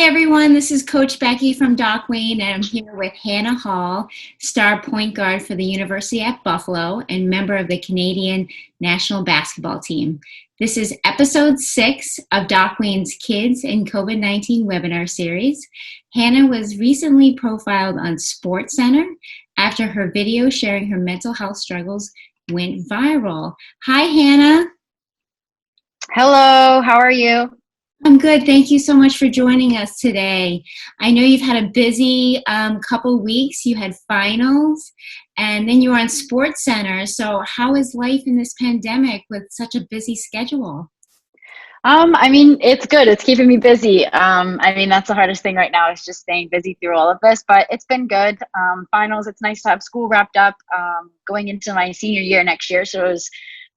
Hi, everyone. This is Coach Becky from Doc Wayne, and I'm here with Hanna Hall, star point guard for the University at Buffalo and member of the Canadian national basketball team. This is episode 6 of Doc Wayne's Kids and COVID-19 webinar series. Hanna was recently profiled on SportsCenter after her video sharing her mental health struggles went viral. Hi, Hanna. Hello, how are you? I'm good. Thank you so much for joining us today. I know you've had a busy couple weeks. You had finals, and then you were on SportsCenter. So how is life in this pandemic with such a busy schedule? It's good. It's keeping me busy. That's the hardest thing right now is just staying busy through all of this, but it's been good. Finals, it's nice to have school wrapped up, going into my senior year next year. So it was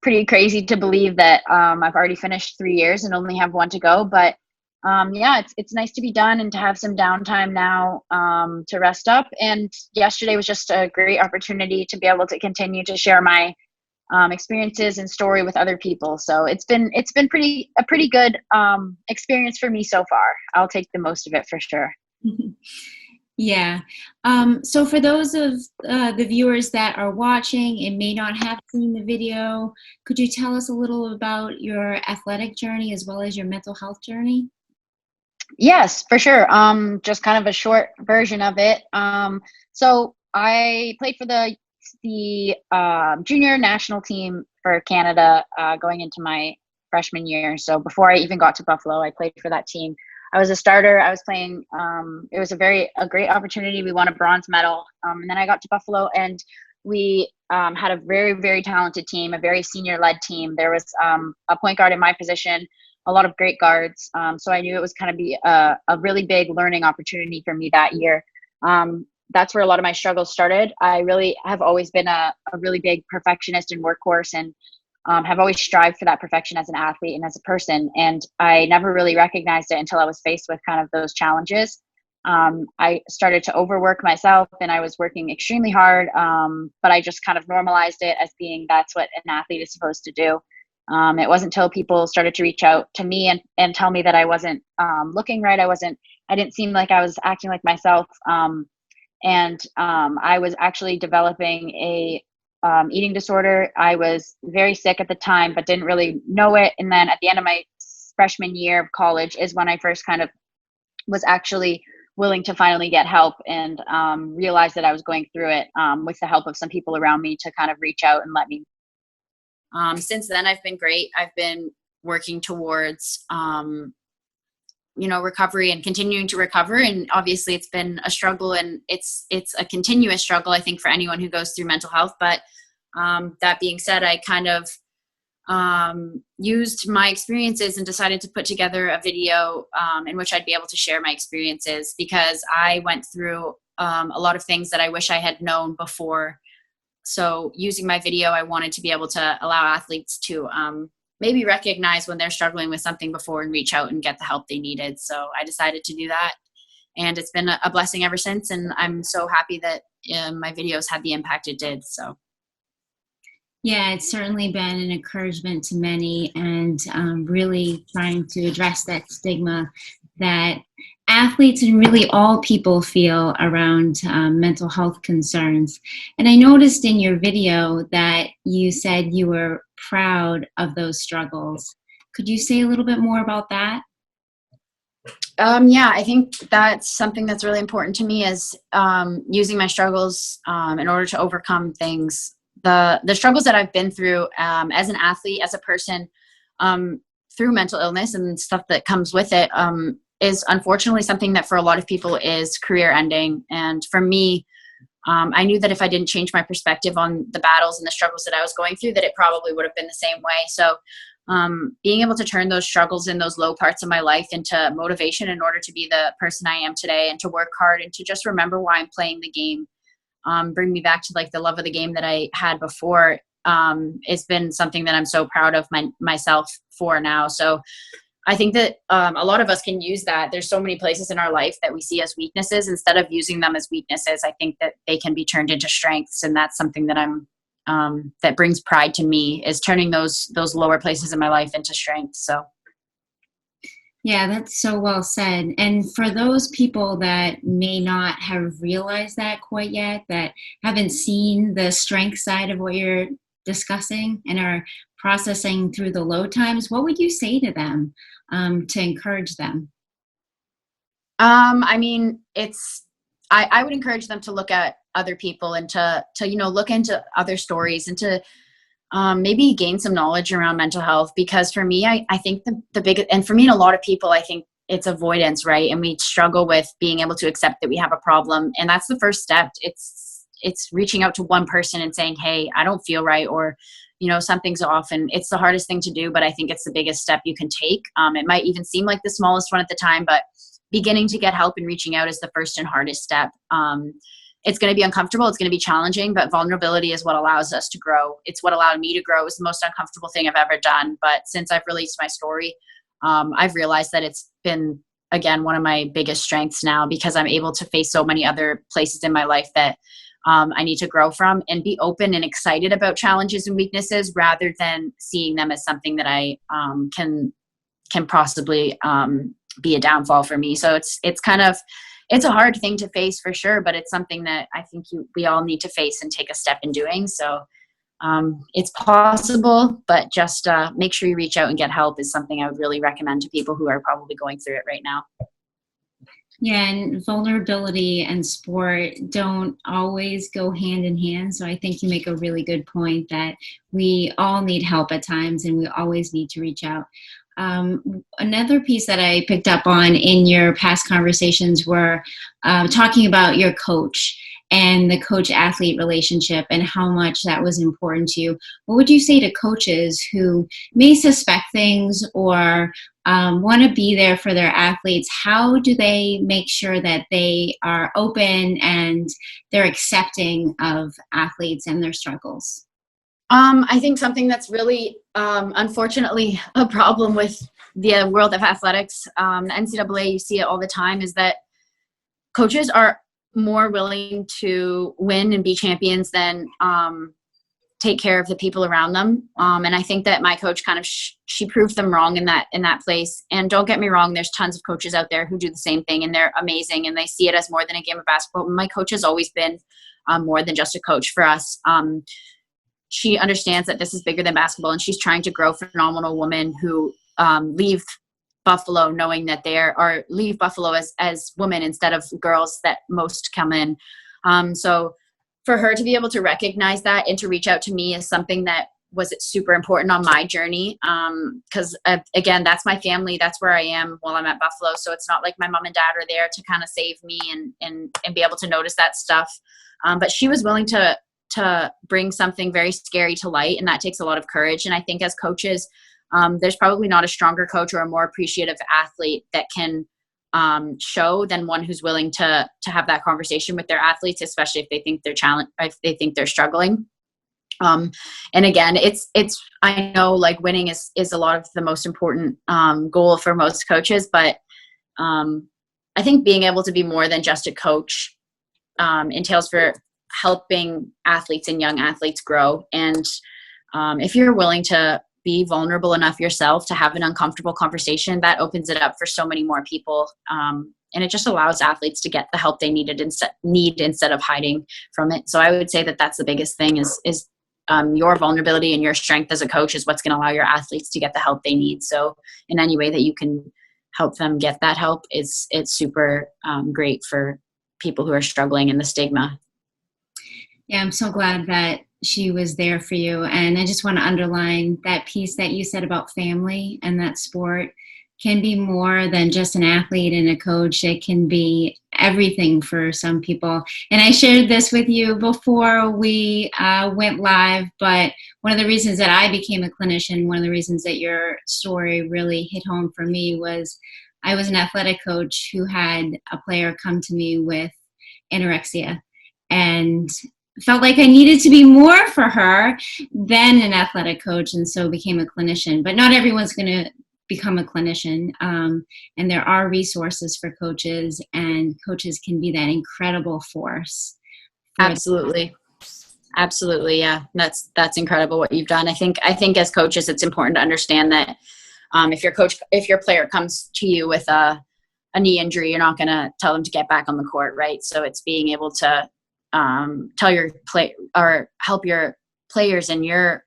pretty crazy to believe that I've already finished 3 years and only have one to go. But it's nice to be done and to have some downtime now to rest up. And yesterday was just a great opportunity to be able to continue to share my experiences and story with other people. So it's been a pretty good experience for me so far. I'll take the most of it for sure. Yeah. So for those of the viewers that are watching and may not have seen the video, could you tell us a little about your athletic journey as well as your mental health journey? Yes, for sure. Just kind of a short version of it. So I played for the junior national team for Canada going into my freshman year. So before I even got to Buffalo, I played for that team. I was a starter. I was playing. It was a great opportunity. We won a bronze medal. And then I got to Buffalo, and we had a very, very talented team, a very senior-led team. There was a point guard in my position, a lot of great guards. So I knew it was going to be a really big learning opportunity for me that year. That's where a lot of my struggles started. I really have always been a really big perfectionist and workhorse, and have always strived for that perfection as an athlete and as a person. And I never really recognized it until I was faced with kind of those challenges. I started to overwork myself, and I was working extremely hard, but I just kind of normalized it as being that's what an athlete is supposed to do. It wasn't until people started to reach out to me and tell me that I wasn't looking right. I didn't seem like I was acting like myself. I was actually developing a eating disorder. I was very sick at the time, but didn't really know it. And then at the end of my freshman year of college is when I first kind of was actually willing to finally get help and realized that I was going through it with the help of some people around me to kind of reach out and let me. Since then, I've been great. I've been working towards recovery and continuing to recover. And obviously it's been a struggle, and it's a continuous struggle, I think, for anyone who goes through mental health. But that being said, I kind of used my experiences and decided to put together a video in which I'd be able to share my experiences, because I went through a lot of things that I wish I had known before. So using my video, I wanted to be able to allow athletes to maybe recognize when they're struggling with something before and reach out and get the help they needed. So I decided to do that, and it's been a blessing ever since. And I'm so happy that my videos had the impact it did. So. Yeah, it's certainly been an encouragement to many, and really trying to address that stigma that athletes and really all people feel around mental health concerns. And I noticed in your video that you said you were proud of those struggles. Could you say a little bit more about that? I think that's something that's really important to me, is using my struggles in order to overcome things. The struggles that I've been through as an athlete, as a person, through mental illness and stuff that comes with it, is unfortunately something that for a lot of people is career ending. And for me, I knew that if I didn't change my perspective on the battles and the struggles that I was going through, that it probably would have been the same way. So being able to turn those struggles and those low parts of my life into motivation in order to be the person I am today, and to work hard and to just remember why I'm playing the game, bring me back to like the love of the game that I had before. It's been something that I'm so proud of myself for now. So I think that a lot of us can use that. There's so many places in our life that we see as weaknesses. Instead of using them as weaknesses, I think that they can be turned into strengths. And that's something that that brings pride to me, is turning those lower places in my life into strengths. So. Yeah, that's so well said. And for those people that may not have realized that quite yet, that haven't seen the strength side of what you're discussing and are processing through the low times, what would you say to them to encourage them? I mean, I would encourage them to look at other people and to look into other stories and to maybe gain some knowledge around mental health. Because for me, I think the big, and for me and a lot of people, I think it's avoidance, right? And we struggle with being able to accept that we have a problem. And that's the first step. It's reaching out to one person and saying, hey, I don't feel right, or, something's off. And it's the hardest thing to do, but I think it's the biggest step you can take. It might even seem like the smallest one at the time, but beginning to get help and reaching out is the first and hardest step. It's going to be uncomfortable. It's going to be challenging, but vulnerability is what allows us to grow. It's what allowed me to grow. It was the most uncomfortable thing I've ever done. But since I've released my story, I've realized that it's been, again, one of my biggest strengths now, because I'm able to face so many other places in my life that I need to grow from, and be open and excited about challenges and weaknesses rather than seeing them as something that I can possibly be a downfall for me. So it's a hard thing to face for sure, but it's something that I think we all need to face and take a step in doing. So it's possible, but just make sure you reach out and get help is something I would really recommend to people who are probably going through it right now. Yeah, and vulnerability and sport don't always go hand in hand. So I think you make a really good point that we all need help at times and we always need to reach out. Another piece that I picked up on in your past conversations were talking about your coach and the coach athlete relationship and how much that was important to you. What would you say to coaches who may suspect things or want to be there for their athletes? How do they make sure that they are open and they're accepting of athletes and their struggles? I think something that's really, unfortunately, a problem with the world of athletics, the NCAA, you see it all the time, is that coaches are more willing to win and be champions than take care of the people around them. And I think that my coach kind of she proved them wrong in that place. And don't get me wrong, there's tons of coaches out there who do the same thing, and they're amazing, and they see it as more than a game of basketball. My coach has always been more than just a coach for us. She understands that this is bigger than basketball, and she's trying to grow phenomenal women who leave Buffalo knowing that leave Buffalo as women instead of girls that most come in. So for her to be able to recognize that and to reach out to me is something that was super important on my journey. Because again, that's my family. That's where I am while I'm at Buffalo. So it's not like my mom and dad are there to kind of save me and be able to notice that stuff. But she was willing to bring something very scary to light, and that takes a lot of courage. And I think as coaches, there's probably not a stronger coach or a more appreciative athlete that can show than one who's willing to have that conversation with their athletes, especially if they think if they think they're struggling. And again, it's I know like winning is a lot of the most important goal for most coaches, but I think being able to be more than just a coach entails for helping athletes and young athletes grow. And if you're willing to be vulnerable enough yourself to have an uncomfortable conversation, that opens it up for so many more people. And it just allows athletes to get the help they need instead of hiding from it. So I would say that that's the biggest thing is your vulnerability and your strength as a coach is what's going to allow your athletes to get the help they need. So in any way that you can help them get that help, it's super great for people who are struggling in the stigma. Yeah, I'm so glad that she was there for you. And I just want to underline that piece that you said about family, and that sport can be more than just an athlete and a coach. It can be everything for some people. And I shared this with you before we went live, but one of the reasons that I became a clinician, one of the reasons that your story really hit home for me was I was an athletic coach who had a player come to me with anorexia, and felt like I needed to be more for her than an athletic coach, and so became a clinician. But not everyone's going to become a clinician, and there are resources for coaches, and coaches can be that incredible force. Absolutely. Yeah, that's incredible what you've done. I think as coaches, it's important to understand that If your player comes to you with a knee injury, you're not going to tell them to get back on the court, right? So it's being able to tell your play or help your players and your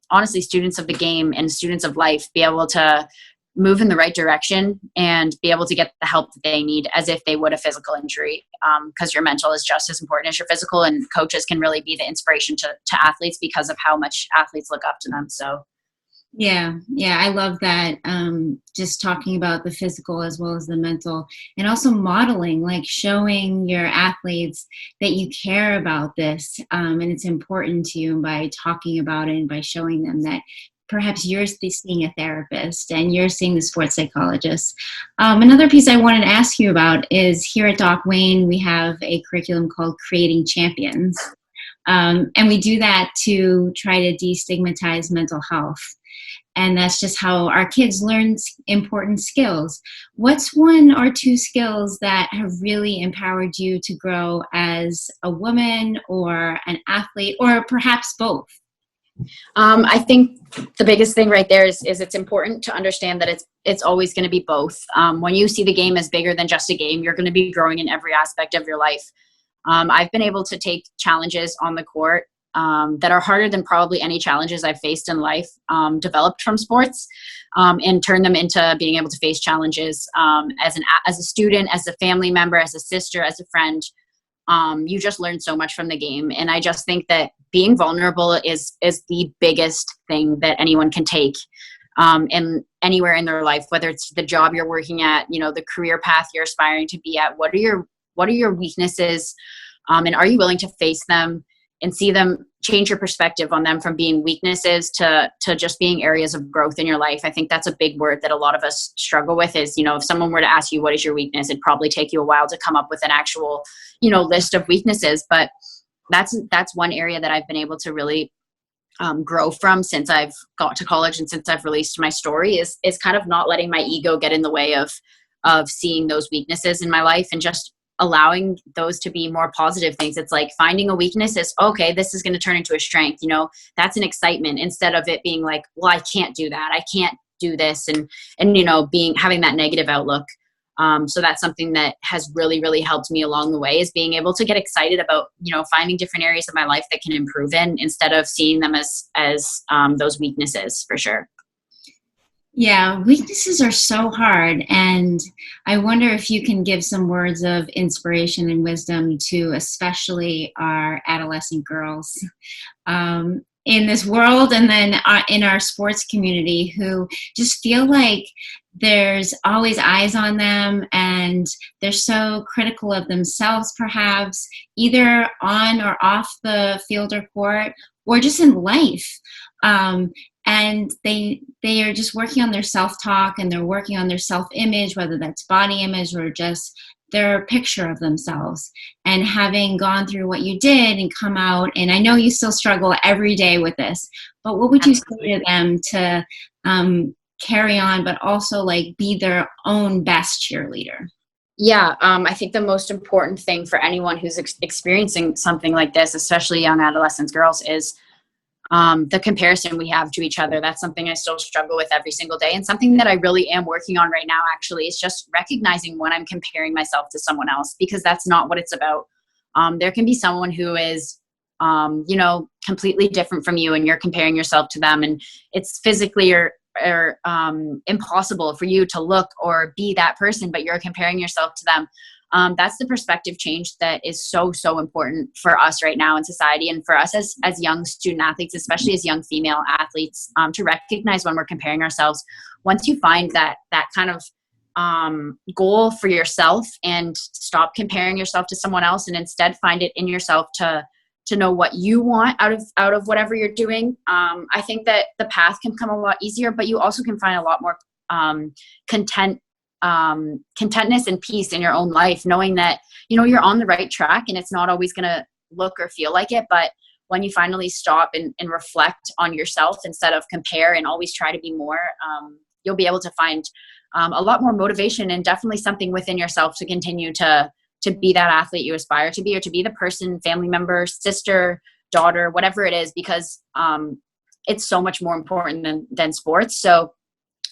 honestly students of the game and students of life be able to move in the right direction and be able to get the help that they need as if they would a physical injury, because your mental is just as important as your physical, and coaches can really be the inspiration to athletes because of how much athletes look up to them. So yeah, I love that. Just talking about the physical as well as the mental, and also modeling, like showing your athletes that you care about this, and it's important to you by talking about it and by showing them that perhaps you're seeing a therapist and you're seeing the sports psychologist. Another piece I wanted to ask you about is here at Doc Wayne, we have a curriculum called Creating Champions. And we do that to try to destigmatize mental health. And that's just how our kids learn important skills. What's one or two skills that have really empowered you to grow as a woman or an athlete, or perhaps both? I think the biggest thing right there is it's important to understand that it's always going to be both. When you see the game as bigger than just a game, you're going to be growing in every aspect of your life. I've been able to take challenges on the court that are harder than probably any challenges I've faced in life, developed from sports, and turn them into being able to face challenges as a student, as a family member, as a sister, as a friend. You just learn so much from the game. And I just think that being vulnerable is the biggest thing that anyone can take in anywhere in their life, whether it's the job you're working at, the career path you're aspiring to be at. What are your weaknesses? And are you willing to face them and see them, change your perspective on them from being weaknesses to just being areas of growth in your life? I think that's a big word that a lot of us struggle with is, if someone were to ask you, what is your weakness? It'd probably take you a while to come up with an actual, list of weaknesses. But that's one area that I've been able to really grow from since I've got to college and since I've released my story is kind of not letting my ego get in the way of seeing those weaknesses in my life and just allowing those to be more positive things. It's like finding a weakness is, okay, this is going to turn into a strength. That's an excitement instead of it being like, well, I can't do that. I can't do this. And having that negative outlook. So that's something that has really, really helped me along the way is being able to get excited about, finding different areas of my life that can improve in instead of seeing them as those weaknesses for sure. Yeah, weaknesses are so hard. And I wonder if you can give some words of inspiration and wisdom to especially our adolescent girls in this world and then in our sports community who just feel like there's always eyes on them and they're so critical of themselves, perhaps either on or off the field or court or just in life. And they are just working on their self-talk and they're working on their self-image, whether that's body image or just their picture of themselves. And having gone through what you did and come out, and I know you still struggle every day with this, but what would you say to them to carry on, but also like be their own best cheerleader? Yeah, I think the most important thing for anyone who's experiencing something like this, especially young adolescents, girls, is the comparison we have to each other. That's something I still struggle with every single day. And something that I really am working on right now, actually, is just recognizing when I'm comparing myself to someone else, because that's not what it's about. There can be someone who is, completely different from you and you're comparing yourself to them. And it's physically or impossible for you to look or be that person, but you're comparing yourself to them. That's the perspective change that is so, so important for us right now in society and for us as young student athletes, especially as young female athletes, to recognize when we're comparing ourselves. Once you find that kind of goal for yourself and stop comparing yourself to someone else and instead find it in yourself to know what you want out of whatever you're doing, I think that the path can come a lot easier, but you also can find a lot more contentness and peace in your own life, knowing that, you're on the right track and it's not always going to look or feel like it. But when you finally stop and reflect on yourself instead of compare and always try to be more, you'll be able to find a lot more motivation and definitely something within yourself to continue to be that athlete you aspire to be, or to be the person, family member, sister, daughter, whatever it is, because it's so much more important than sports. So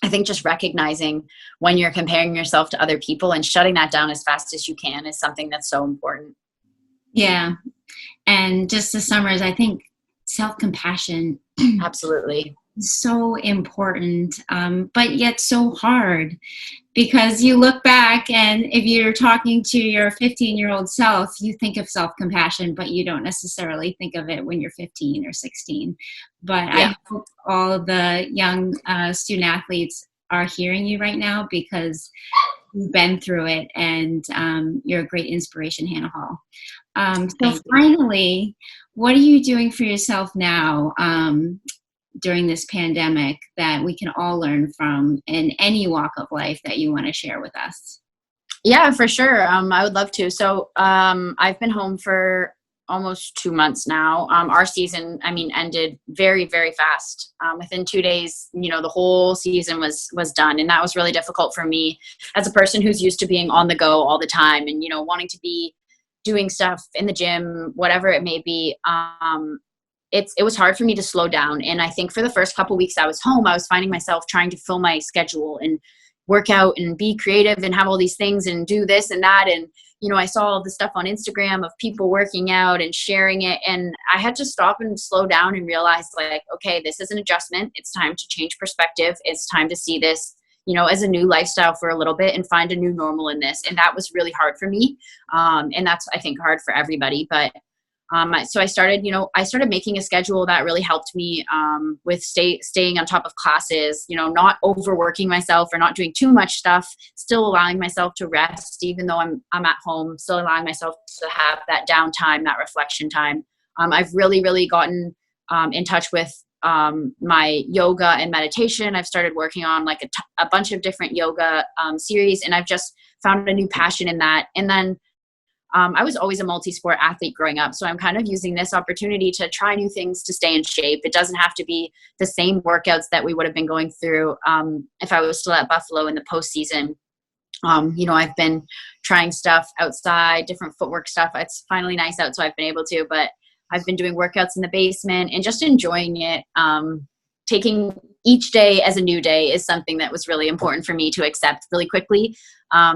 I think just recognizing when you're comparing yourself to other people and shutting that down as fast as you can is something that's so important. Yeah. And just to summarize, I think self-compassion Absolutely. is so important, but yet so hard, because you look back and if you're talking to your 15-year-old self, you think of self-compassion, but you don't necessarily think of it when you're 15 or 16. But Yeah. I hope all of the young student athletes are hearing you right now, because you've been through it, and you're a great inspiration, Hanna Hall. So finally, what are you doing for yourself now during this pandemic that we can all learn from in any walk of life that you want to share with us? Yeah, for sure. I would love to. So I've been home for almost 2 months now. Our season, ended very, very fast. Within 2 days, the whole season was done. And that was really difficult for me as a person who's used to being on the go all the time and, wanting to be doing stuff in the gym, whatever it may be. It was hard for me to slow down. And I think for the first couple weeks I was home, I was finding myself trying to fill my schedule and work out and be creative and have all these things and do this and that. And, I saw all the stuff on Instagram of people working out and sharing it. And I had to stop and slow down and realize, like, okay, this is an adjustment. It's time to change perspective. It's time to see this, as a new lifestyle for a little bit and find a new normal in this. And that was really hard for me. And that's, I think, hard for everybody. But so I started making a schedule that really helped me with staying on top of classes, not overworking myself or not doing too much stuff, still allowing myself to rest, even though I'm at home, still allowing myself to have that downtime, that reflection time. I've really, really gotten in touch with my yoga and meditation. I've started working on like a bunch of different yoga series, and I've just found a new passion in that. And then I was always a multi-sport athlete growing up, so I'm kind of using this opportunity to try new things to stay in shape. It doesn't have to be the same workouts that we would have been going through if I was still at Buffalo in the postseason. I've been trying stuff outside, different footwork stuff. It's finally nice out, so I've been able to, but I've been doing workouts in the basement and just enjoying it. Taking each day as a new day is something that was really important for me to accept really quickly,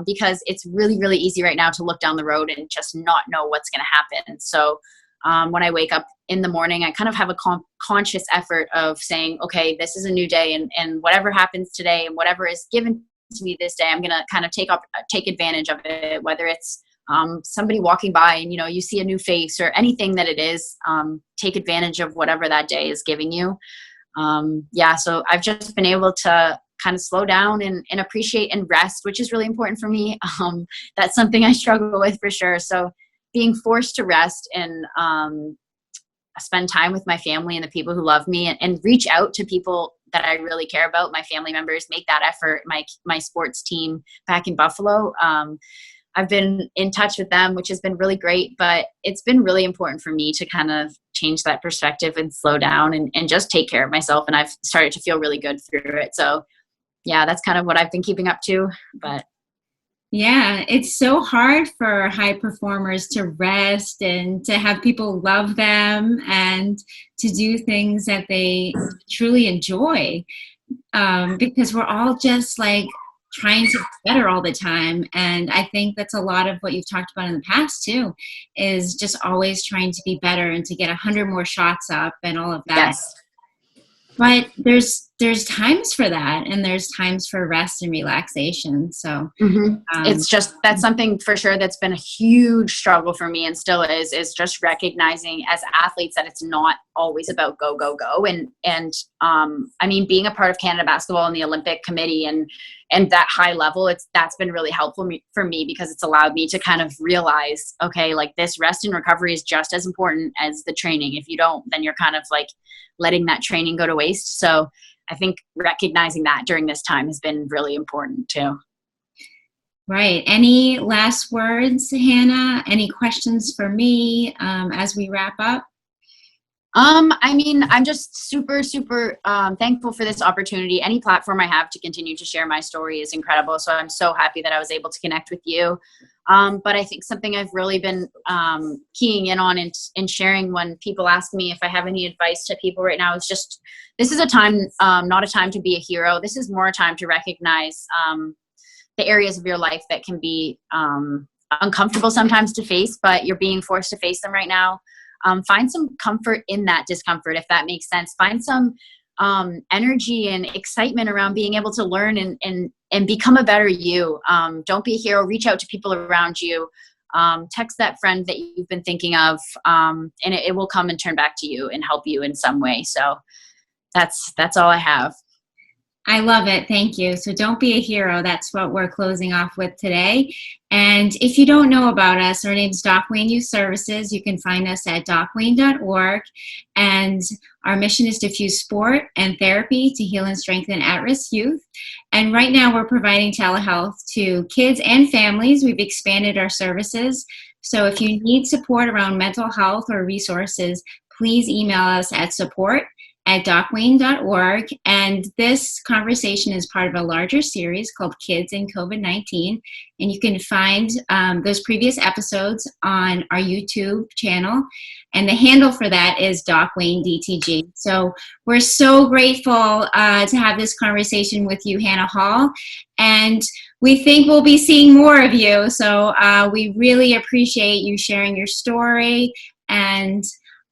because it's really, really easy right now to look down the road and just not know what's going to happen. So when I wake up in the morning, I kind of have a conscious effort of saying, okay, this is a new day, and whatever happens today and whatever is given to me this day, I'm going to kind of take advantage of it, whether it's somebody walking by and, you see a new face or anything that it is, take advantage of whatever that day is giving you. So I've just been able to kind of slow down and appreciate and rest, which is really important for me. That's something I struggle with for sure. So being forced to rest and spend time with my family and the people who love me, and reach out to people that I really care about, my family members, make that effort, my sports team back in Buffalo. I've been in touch with them, which has been really great, but it's been really important for me to kind of change that perspective and slow down and just take care of myself. And I've started to feel really good through it. So yeah, that's kind of what I've been keeping up to. But yeah, it's so hard for high performers to rest and to have people love them and to do things that they truly enjoy, because we're all just like trying to get better all the time. And I think that's a lot of what you've talked about in the past too, is just always trying to be better and to get 100 more shots up and all of that. yes. But there's times for that, and there's times for rest and relaxation. So It's just, that's something for sure that's been a huge struggle for me and still is just recognizing as athletes that it's not always about go, go, go. And being a part of Canada basketball and the Olympic committee and that high level, that's been really helpful for me because it's allowed me to kind of realize, okay, like this rest and recovery is just as important as the training. If you don't, then you're kind of like letting that training go to waste. So I think recognizing that during this time has been really important too. Right. Any last words, Hanna? Any questions for me as we wrap up? I'm just super, super thankful for this opportunity. Any platform I have to continue to share my story is incredible. So I'm so happy that I was able to connect with you. But I think something I've really been keying in on and sharing when people ask me if I have any advice to people right now is just, this is a time, not a time to be a hero. This is more a time to recognize the areas of your life that can be uncomfortable sometimes to face, but you're being forced to face them right now. Find some comfort in that discomfort, if that makes sense. Find some energy and excitement around being able to learn and become a better you. Don't be a hero. Reach out to people around you. Text that friend that you've been thinking of, and it will come and turn back to you and help you in some way. So that's all I have. I love it. Thank you. So don't be a hero. That's what we're closing off with today. And if you don't know about us, our name's Doc Wayne Youth Services. You can find us at docwayne.org. And our mission is to fuse sport and therapy to heal and strengthen at-risk youth. And right now we're providing telehealth to kids and families. We've expanded our services. So if you need support around mental health or resources, please email us at support@docwayne.org. And this conversation is part of a larger series called Kids in COVID-19. And you can find those previous episodes on our YouTube channel. And the handle for that is DocWayneDTG. So we're so grateful to have this conversation with you, Hanna Hall. And we think we'll be seeing more of you. So we really appreciate you sharing your story. And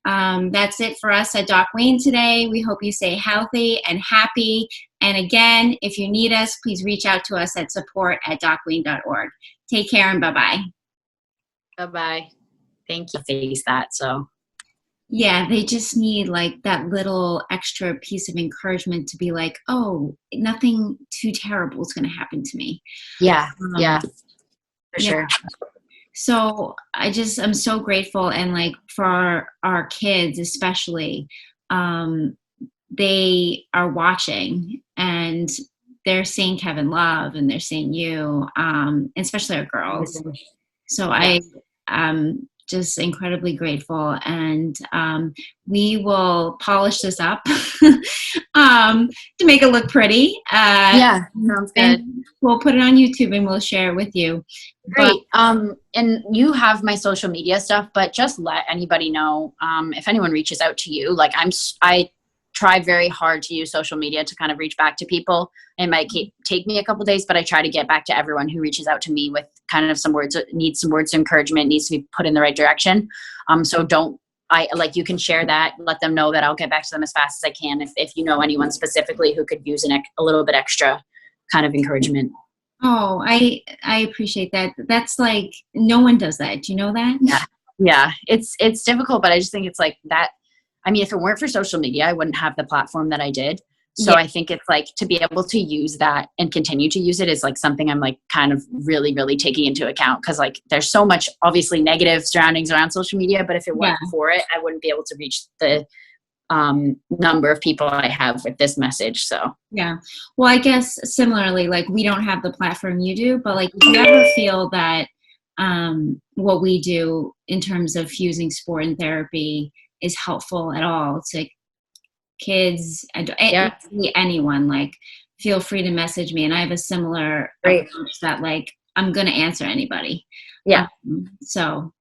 that's it for us at Doc Wayne today. We hope you stay healthy and happy. And again, if you need us, please reach out to us at support@docwayne.org. Take care and bye-bye. Bye-bye. Thank you. Face that. So yeah, they just need like that little extra piece of encouragement to be like, oh, nothing too terrible is going to happen to me. Yeah. For sure. So I'm so grateful. And like for our kids, especially, they are watching and they're seeing Kevin Love and they're seeing you, especially our girls. So I'm just incredibly grateful. And we will polish this up to make it look pretty. Sounds good. We'll put it on YouTube and we'll share it with you. Great. And you have my social media stuff, but just let anybody know if anyone reaches out to you. Like I try very hard to use social media to kind of reach back to people. It might take me a couple days, but I try to get back to everyone who reaches out to me with kind of needs some words of encouragement, needs to be put in the right direction. So you can share that, let them know that I'll get back to them as fast as I can. If you know anyone specifically who could use a little bit extra kind of encouragement. Oh, I appreciate that. That's like, no one does that. Do you know that? Yeah. It's difficult, but I just think it's like that. I mean, if it weren't for social media, I wouldn't have the platform that I did. So I think it's like to be able to use that and continue to use it is like something I'm like kind of really, really taking into account. Cause like there's so much obviously negative surroundings around social media, but if it weren't for it, I wouldn't be able to reach the number of people I have with this message. So yeah. Well, I guess similarly, like we don't have the platform you do, but like if you ever feel that what we do in terms of fusing sport and therapy is helpful at all to kids and anyone, like feel free to message me. And I have a similar approach that like I'm going to answer anybody. So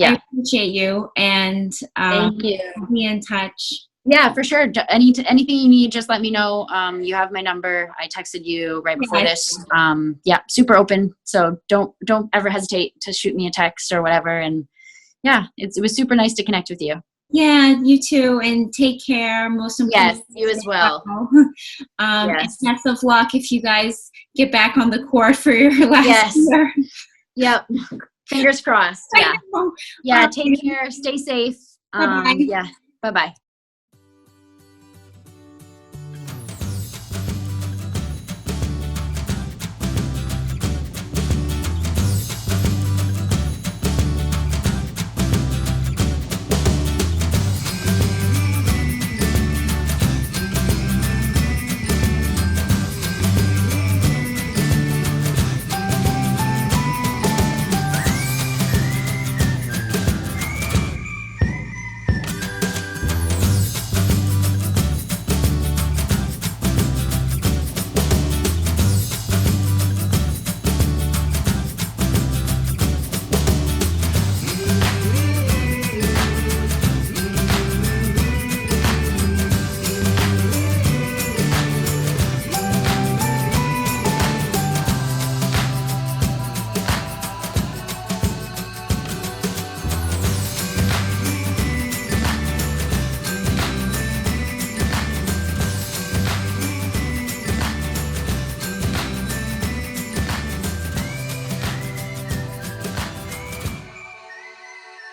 I appreciate you and thank you. Be in touch. Yeah, for sure. Anything you need, just let me know. You have my number. I texted you right before this. Super open. So don't ever hesitate to shoot me a text or whatever. And it was super nice to connect with you. Yeah, you too. And take care. Most important. Yes, you as well. And best of luck if you guys get back on the court for your last year. Yep. Fingers crossed. Yeah. Take care. Stay safe. Bye-bye. Bye-bye.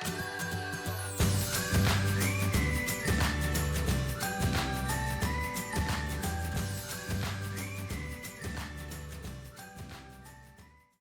Bye.